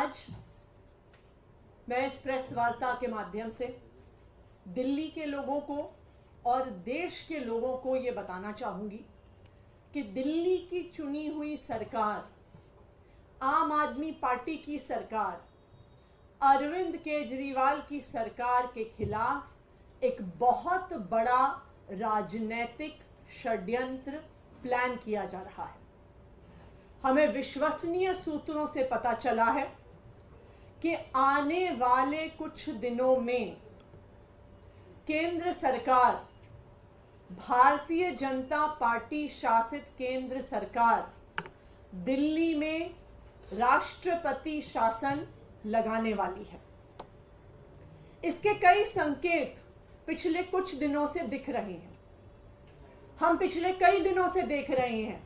आज मैं इस प्रेस वार्ता के माध्यम से दिल्ली के लोगों को और देश के लोगों को ये बताना चाहूँगी कि दिल्ली की चुनी हुई सरकार, आम आदमी पार्टी की सरकार, अरविंद केजरीवाल की सरकार के खिलाफ एक बहुत बड़ा राजनीतिक षड्यंत्र प्लान किया जा रहा है। हमें विश्वसनीय सूत्रों से पता चला है कि आने वाले कुछ दिनों में केंद्र सरकार, भारतीय जनता पार्टी शासित केंद्र सरकार दिल्ली में राष्ट्रपति शासन लगाने वाली है। इसके कई संकेत पिछले कुछ दिनों से दिख रहे हैं। हम पिछले कई दिनों से देख रहे हैं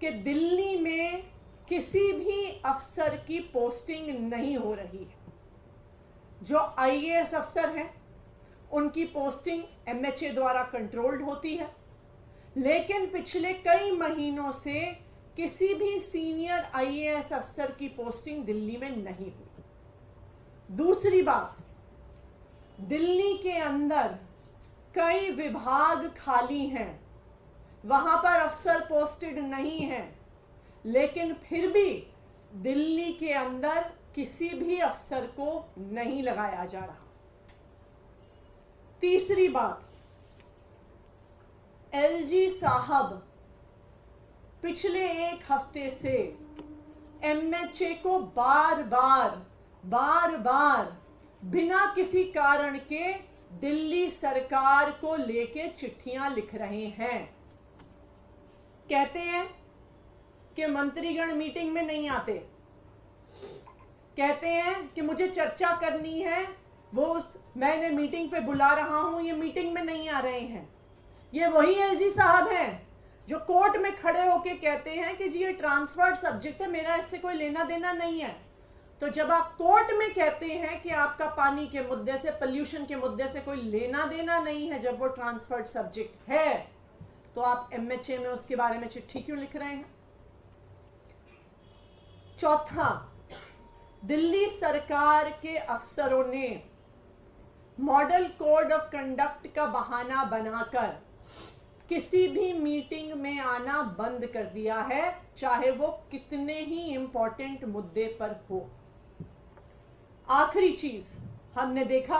कि दिल्ली में किसी भी अफसर की पोस्टिंग नहीं हो रही है। जो आईएएस अफसर हैं उनकी पोस्टिंग एमएचए द्वारा कंट्रोल्ड होती है, लेकिन पिछले कई महीनों से किसी भी सीनियर आईएएस अफसर की पोस्टिंग दिल्ली में नहीं हुई। दूसरी बात, दिल्ली के अंदर कई विभाग खाली हैं, वहां पर अफसर पोस्टेड नहीं हैं, लेकिन फिर भी दिल्ली के अंदर किसी भी अफसर को नहीं लगाया जा रहा। तीसरी बात, एलजी साहब पिछले एक हफ्ते से एमएचए को बार बार बिना किसी कारण के दिल्ली सरकार को लेके चिट्ठियां लिख रहे हैं। कहते हैं कि मंत्रीगण मीटिंग में नहीं आते, कहते हैं कि मुझे चर्चा करनी है, मैंने मीटिंग पे बुला रहा हूं, ये मीटिंग में नहीं आ रहे हैं। ये वही एलजी साहब हैं जो कोर्ट में खड़े होके कहते हैं कि जी ये ट्रांसफर्ड सब्जेक्ट है, मेरा इससे कोई लेना देना नहीं है। तो जब आप कोर्ट में कहते हैं कि आपका पानी के मुद्दे से, पोल्यूशन के मुद्दे से कोई लेना देना नहीं है, जब वो ट्रांसफर्ड सब्जेक्ट है, तो आप एमएचए में उसके बारे में चिट्ठी क्यों लिख रहे हैं? चौथा, दिल्ली सरकार के अफसरों ने मॉडल कोड ऑफ कंडक्ट का बहाना बनाकर किसी भी मीटिंग में आना बंद कर दिया है, चाहे वो कितने ही इंपॉर्टेंट मुद्दे पर हो। आखिरी चीज, हमने देखा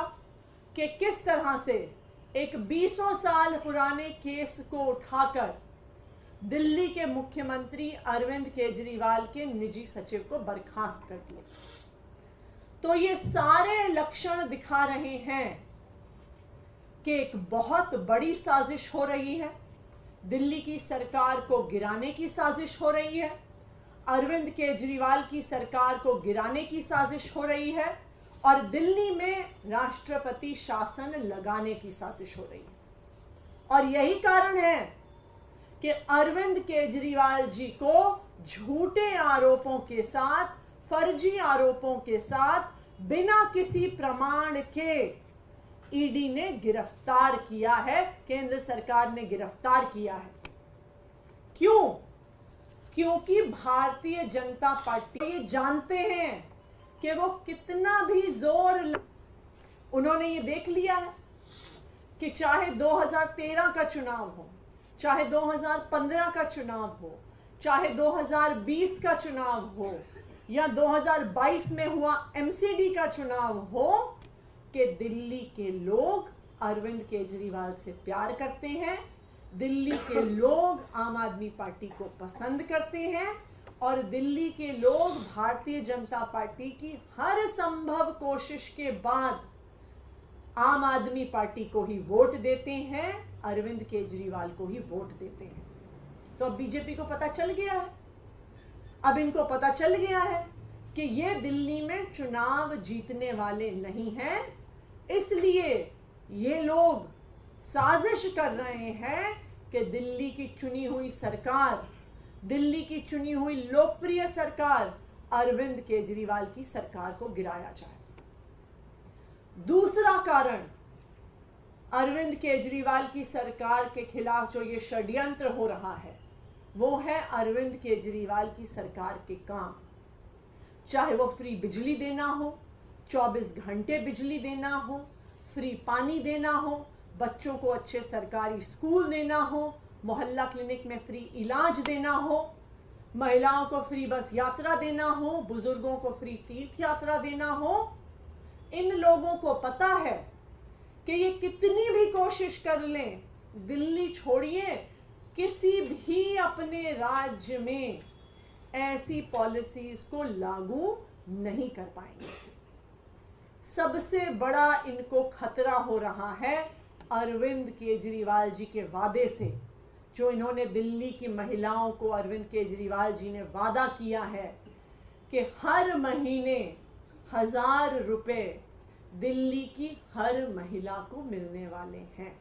कि किस तरह से एक 20 साल पुराने केस को उठाकर दिल्ली के मुख्यमंत्री अरविंद केजरीवाल के निजी सचिव को बर्खास्त कर दिया। तो ये सारे लक्षण दिखा रहे हैं कि एक बहुत बड़ी साजिश हो रही है, दिल्ली की सरकार को गिराने की साजिश हो रही है, अरविंद केजरीवाल की सरकार को गिराने की साजिश हो रही है और दिल्ली में राष्ट्रपति शासन लगाने की साजिश हो रही है। और यही कारण है कि अरविंद केजरीवाल जी को झूठे आरोपों के साथ, फर्जी आरोपों के साथ, बिना किसी प्रमाण के ईडी ने गिरफ्तार किया है, केंद्र सरकार ने गिरफ्तार किया है। क्यों? क्योंकि भारतीय जनता पार्टी ये जानते हैं कि वो कितना भी जोर, उन्होंने ये देख लिया है कि चाहे 2013 का चुनाव हो, चाहे 2015 का चुनाव हो, चाहे 2020 का चुनाव हो या 2022 में हुआ एमसीडी का चुनाव हो, कि दिल्ली के लोग अरविंद केजरीवाल से प्यार करते हैं, दिल्ली के लोग आम आदमी पार्टी को पसंद करते हैं और दिल्ली के लोग भारतीय जनता पार्टी की हर संभव कोशिश के बाद आम आदमी पार्टी को ही वोट देते हैं, अरविंद केजरीवाल को ही वोट देते हैं। तो अब बीजेपी को पता चल गया है, अब इनको पता चल गया है कि ये दिल्ली में चुनाव जीतने वाले नहीं हैं, इसलिए ये लोग साजिश कर रहे हैं कि दिल्ली की चुनी हुई सरकार, दिल्ली की चुनी हुई लोकप्रिय सरकार अरविंद केजरीवाल की सरकार को गिराया जाए। दूसरा कारण, अरविंद केजरीवाल की सरकार के खिलाफ जो ये षड्यंत्र हो रहा है, वो है अरविंद केजरीवाल की सरकार के काम। चाहे वो फ्री बिजली देना हो, 24 घंटे बिजली देना हो, फ्री पानी देना हो, बच्चों को अच्छे सरकारी स्कूल देना हो, मोहल्ला क्लिनिक में फ्री इलाज देना हो, महिलाओं को फ्री बस यात्रा देना हो, बुजुर्गों को फ्री तीर्थ यात्रा देना हो। इन लोगों को पता है कि ये कितनी भी कोशिश कर लें, दिल्ली छोड़िए, किसी भी अपने राज्य में ऐसी पॉलिसीज को लागू नहीं कर पाएंगे। सबसे बड़ा इनको खतरा हो रहा है अरविंद केजरीवाल जी के वादे से, जो इन्होंने दिल्ली की महिलाओं को, अरविंद केजरीवाल जी ने वादा किया है कि हर महीने 1000 रुपए दिल्ली की हर महिला को मिलने वाले हैं।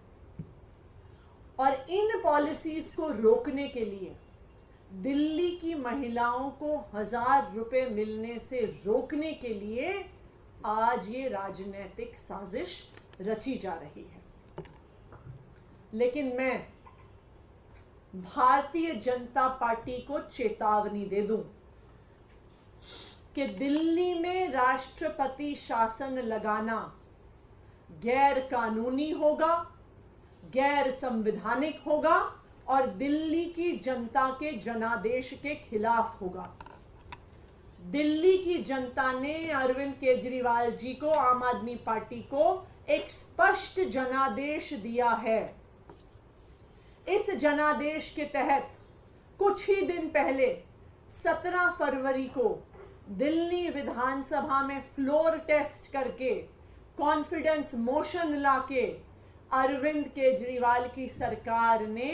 और इन पॉलिसीज को रोकने के लिए, दिल्ली की महिलाओं को 1000 रुपए मिलने से रोकने के लिए आज ये राजनीतिक साजिश रची जा रही है। लेकिन मैं भारतीय जनता पार्टी को चेतावनी दे दूं कि दिल्ली में राष्ट्रपति शासन लगाना गैर कानूनी होगा, गैर संवैधानिक होगा और दिल्ली की जनता के जनादेश के खिलाफ होगा। दिल्ली की जनता ने अरविंद केजरीवाल जी को, आम आदमी पार्टी को एक स्पष्ट जनादेश दिया है। इस जनादेश के तहत कुछ ही दिन पहले 17 फरवरी को दिल्ली विधानसभा में फ्लोर टेस्ट करके, कॉन्फिडेंस मोशन लाके अरविंद केजरीवाल की सरकार ने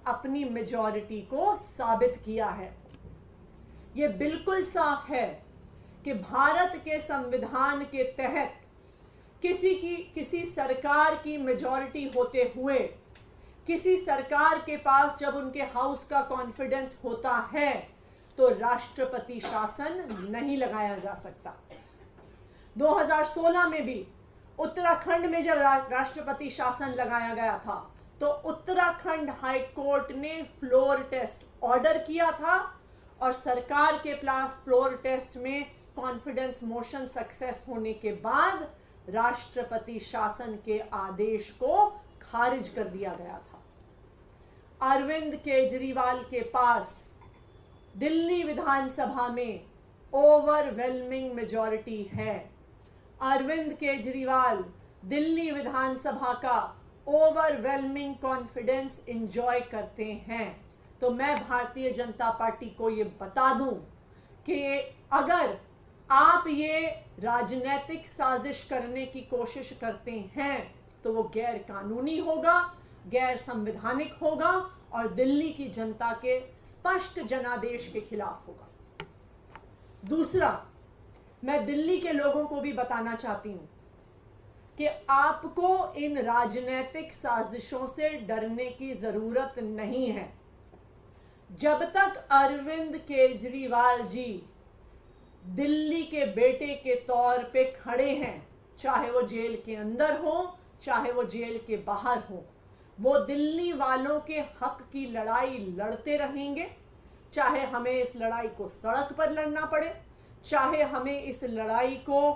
अपनी मेजॉरिटी को साबित किया है। ये बिल्कुल साफ है कि भारत के संविधान के तहत किसी सरकार की मेजॉरिटी होते हुए, किसी सरकार के पास जब उनके हाउस का कॉन्फिडेंस होता है तो राष्ट्रपति शासन नहीं लगाया जा सकता। 2016 में भी उत्तराखंड में जब राष्ट्रपति शासन लगाया गया था तो उत्तराखंड हाई कोर्ट ने फ्लोर टेस्ट ऑर्डर किया था और सरकार के पास फ्लोर टेस्ट में कॉन्फिडेंस मोशन सक्सेस होने के बाद राष्ट्रपति शासन के आदेश को खारिज कर दिया गया था। अरविंद केजरीवाल के पास दिल्ली विधानसभा में ओवरवेलमिंग मेजॉरिटी है। अरविंद केजरीवाल दिल्ली विधानसभा का ओवरवेलमिंग कॉन्फिडेंस एंजॉय करते हैं। तो मैं भारतीय जनता पार्टी को ये बता दूं कि अगर आप ये राजनीतिक साजिश करने की कोशिश करते हैं तो वो गैर कानूनी होगा, गैर संवैधानिक होगा और दिल्ली की जनता के स्पष्ट जनादेश के खिलाफ होगा। दूसरा, मैं दिल्ली के लोगों को भी बताना चाहती हूं कि आपको इन राजनीतिक साजिशों से डरने की जरूरत नहीं है। जब तक अरविंद केजरीवाल जी दिल्ली के बेटे के तौर पे खड़े हैं, चाहे वो जेल के अंदर हो, चाहे वो जेल के बाहर हो, वो दिल्ली वालों के हक की लड़ाई लड़ते रहेंगे। चाहे हमें इस लड़ाई को सड़क पर लड़ना पड़े, चाहे हमें इस लड़ाई को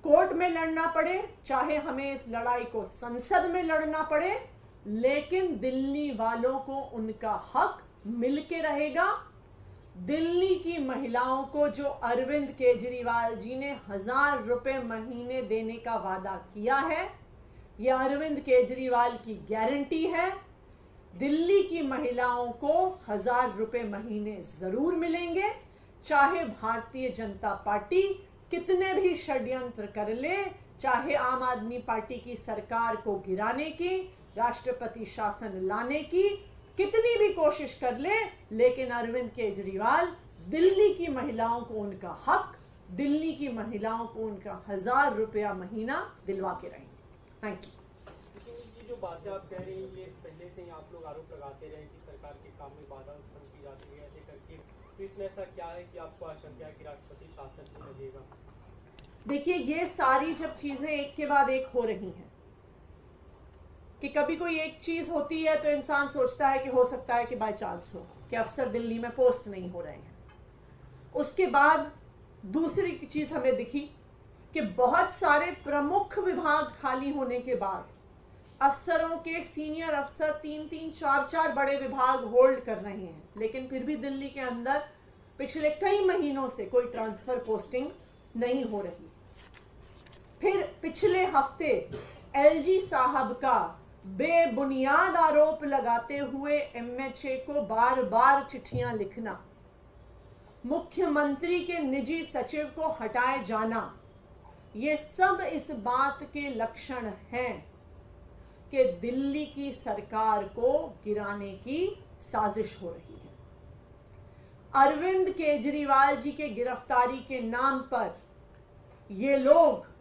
कोर्ट में लड़ना पड़े, चाहे हमें इस लड़ाई को संसद में लड़ना पड़े, लेकिन दिल्ली वालों को उनका हक मिलके रहेगा। दिल्ली की महिलाओं को जो अरविंद केजरीवाल जी ने 1000 रुपए महीने देने का वादा किया है, यह अरविंद केजरीवाल की गारंटी है। दिल्ली की महिलाओं को 1000 रुपए महीने जरूर मिलेंगे, चाहे भारतीय जनता पार्टी कितने भी षड्यंत्र कर ले, चाहे आम आदमी पार्टी की सरकार को गिराने की, राष्ट्रपति शासन लाने की कितनी भी कोशिश कर ले, लेकिन अरविंद केजरीवाल दिल्ली की महिलाओं को उनका हक, दिल्ली की महिलाओं को उनका 1000 रुपया महीना दिलवा के रहेंगे। Thank you. ये जो बातें आप कह रहे हैं, ये पहले से ही आप लोग आरोप लगाते रहे कि सरकार के काम में बाधा उत्पन्न की जाती है, ऐसे करके तो इसमें ऐसा क्या है कि आपको आशंका है कि राष्ट्रपति शासन नहीं लगेगा? देखिए, ये सारी जब चीजें एक के बाद एक हो रही हैं कि कभी कोई एक चीज होती है तो इंसान सोचता है कि हो सकता है कि बाय चांस हो कि अफसर दिल्ली में पोस्ट नहीं हो रहे हैं। उसके बाद दूसरी चीज हमें दिखी कि बहुत सारे प्रमुख विभाग खाली होने के बाद अफसरों के सीनियर अफसर 3-3, 4-4 बड़े विभाग होल्ड कर रहे हैं, लेकिन फिर भी दिल्ली के अंदर पिछले कई महीनों से कोई ट्रांसफर पोस्टिंग नहीं हो रही। फिर पिछले हफ्ते एलजी साहब का बेबुनियाद आरोप लगाते हुए एमएचए को बार बार चिट्ठियां लिखना, मुख्यमंत्री के निजी सचिव को हटाए जाना, ये सब इस बात के लक्षण हैं कि दिल्ली की सरकार को गिराने की साजिश हो रही है। अरविंद केजरीवाल जी के गिरफ्तारी के नाम पर ये लोग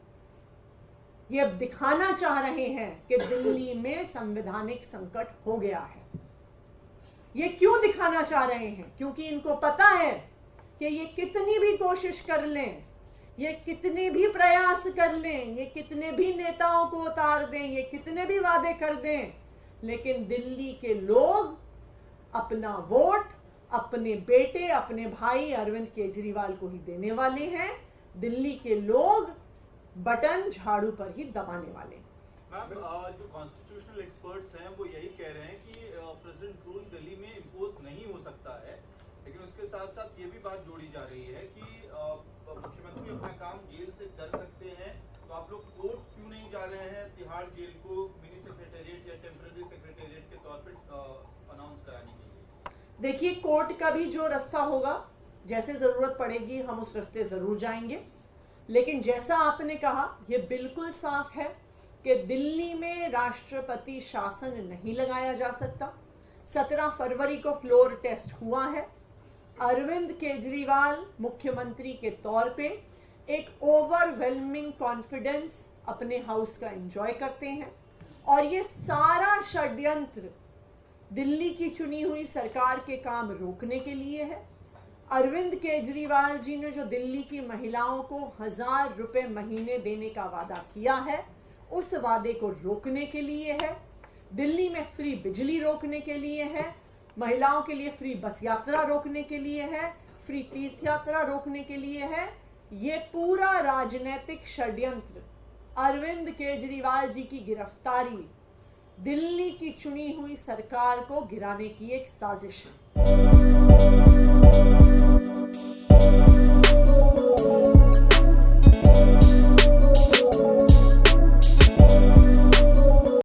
ये दिखाना चाह रहे हैं कि दिल्ली में संवैधानिक संकट हो गया है। ये क्यों दिखाना चाह रहे हैं? क्योंकि इनको पता है कि ये कितनी भी कोशिश कर लें, ये कितने भी प्रयास कर लें, ये कितने भी नेताओं को उतार दें, ये कितने भी वादे कर दें, लेकिन दिल्ली के लोग अपना वोट अपने बेटे, अपने भाई अरविंद केजरीवाल को ही देने वाले हैं। दिल्ली के लोग बटन झाड़ू पर ही दबाने वाले। मैम, जो कॉन्स्टिट्यूशनल एक्सपर्ट्स हैं वो यही कह रहे हैं कि प्रेसिडेंट रूल दिल्ली में इम्पोज नहीं हो सकता है, लेकिन उसके साथ साथ ये भी बात जोड़ी जा रही है कि मुख्यमंत्री अपना काम जेल से कर सकते हैं, तो आप लोग कोर्ट क्यों नहीं जा रहे हैं तिहाड़ जेल को मिनी सेक्रेटेरिएट या टेम्पररी सेक्रेटेरिएट के तौर पर अनाउंस कराने के लिए? देखिए, कोर्ट का भी जो रास्ता होगा, जैसे जरूरत पड़ेगी हम उस रास्ते जरूर जाएंगे, लेकिन जैसा आपने कहा ये बिल्कुल साफ है कि दिल्ली में राष्ट्रपति शासन नहीं लगाया जा सकता। 17 फरवरी को फ्लोर टेस्ट हुआ है। अरविंद केजरीवाल मुख्यमंत्री के तौर पे एक ओवरवेलमिंग कॉन्फिडेंस अपने हाउस का एंजॉय करते हैं, और ये सारा षड्यंत्र दिल्ली की चुनी हुई सरकार के काम रोकने के लिए है। अरविंद केजरीवाल जी ने जो दिल्ली की महिलाओं को 1000 रुपए महीने देने का वादा किया है, उस वादे को रोकने के लिए है। दिल्ली में फ्री बिजली रोकने के लिए है, महिलाओं के लिए फ्री बस यात्रा रोकने के लिए है, फ्री तीर्थ यात्रा रोकने के लिए है। ये पूरा राजनीतिक षड्यंत्र, अरविंद केजरीवाल जी की गिरफ्तारी दिल्ली की चुनी हुई सरकार को गिराने की एक साजिश है।